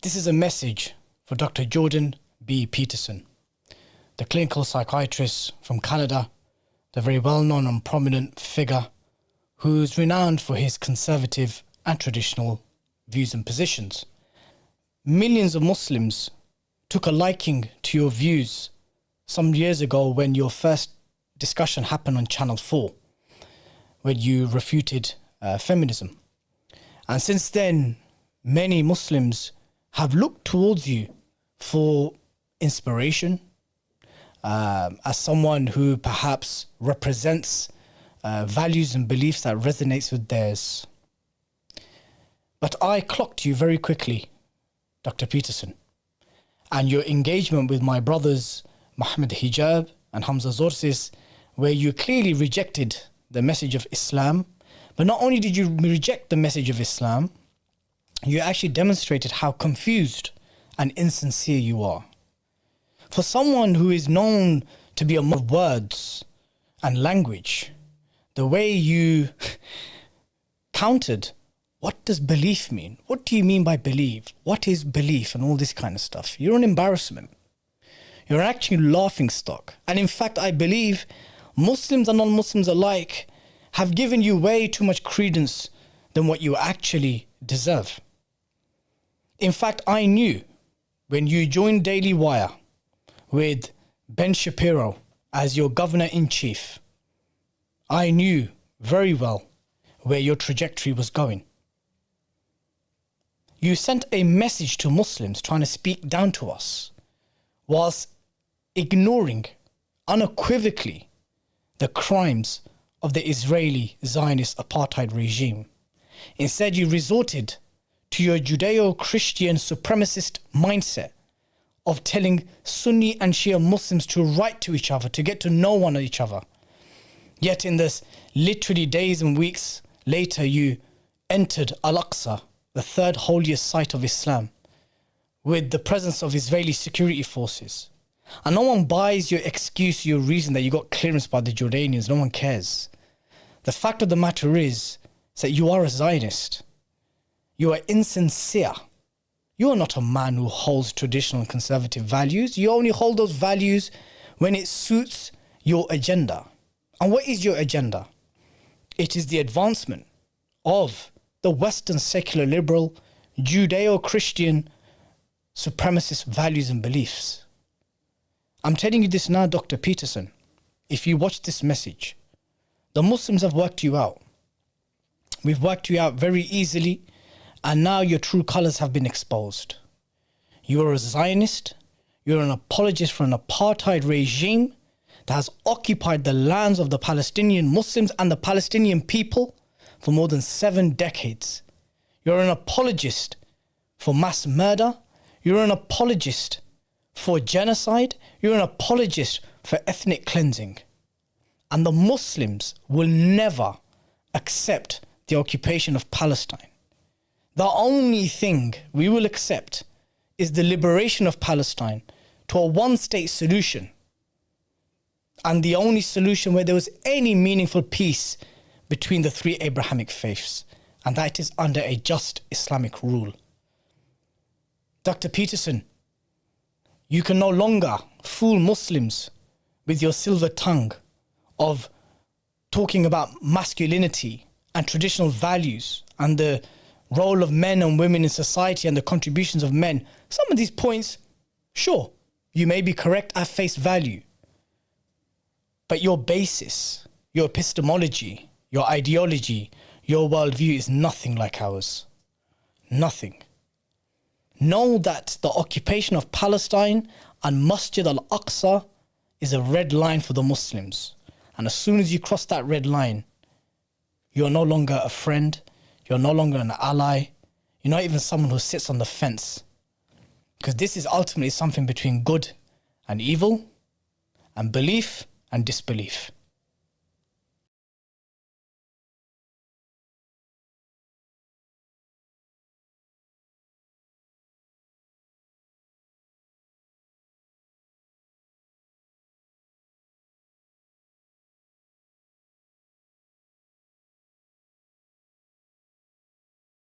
This is a message for Dr. Jordan B. Peterson, the clinical psychiatrist from Canada, the very well-known and prominent figure who's renowned for his conservative and traditional views and positions. Millions of Muslims took a liking to your views some years ago when your first discussion happened on Channel 4, when you refuted feminism. And since then, many Muslims have looked towards you for inspiration, as someone who perhaps represents values and beliefs that resonates with theirs. But I clocked you very quickly, Dr. Peterson, and your engagement with my brothers Mohammed Hijab and Hamza Zorsis, where you clearly rejected the message of Islam. But not only did you reject the message of Islam, you actually demonstrated how confused and insincere you are. For someone who is known to be a man of words and language, the way you countered, what does belief mean? What do you mean by believe? What is belief? And all this kind of stuff. You're an embarrassment. You're actually laughing stock. And in fact, I believe Muslims and non-Muslims alike have given you way too much credence than what you actually deserve. In fact, I knew when you joined Daily Wire with Ben Shapiro as your governor-in-chief, I knew very well where your trajectory was going. You sent a message to Muslims trying to speak down to us, whilst ignoring unequivocally the crimes of the Israeli Zionist apartheid regime. Instead, you resorted to your Judeo-Christian supremacist mindset of telling Sunni and Shia Muslims to write to each other, to get to know one of each other. Yet in this literally days and weeks later, you entered Al-Aqsa, the third holiest site of Islam, with the presence of Israeli security forces. And no one buys your excuse, your reason that you got clearance by the Jordanians. No one cares. The fact of the matter is that you are a Zionist. You are insincere. You are not a man who holds traditional and conservative values. You only hold those values when it suits your agenda. And what is your agenda? It is the advancement of the Western secular liberal Judeo-Christian supremacist values and beliefs. I'm telling you this now, Dr. Peterson. If you watch this message, the Muslims have worked you out. We've worked you out very easily, and now your true colours have been exposed. You are a Zionist. You're an apologist for an apartheid regime that has occupied the lands of the Palestinian Muslims and the Palestinian people for more than 7 decades. You're an apologist for mass murder. You're an apologist for genocide. You're an apologist for ethnic cleansing. And the Muslims will never accept the occupation of Palestine. The only thing we will accept is the liberation of Palestine to a one-state solution. And the only solution where there was any meaningful peace between the 3 Abrahamic faiths. And that is under a just Islamic rule. Dr. Peterson, you can no longer fool Muslims with your silver tongue of talking about masculinity and traditional values and the role of men and women in society and the contributions of men. Some of these points, sure, you may be correct at face value. But your basis, your epistemology, your ideology, your worldview is nothing like ours. Nothing. Know that the occupation of Palestine and Masjid al-Aqsa is a red line for the Muslims. And as soon as you cross that red line, you're no longer a friend, you're no longer an ally, you're not even someone who sits on the fence. Because this is ultimately something between good and evil, and belief and disbelief.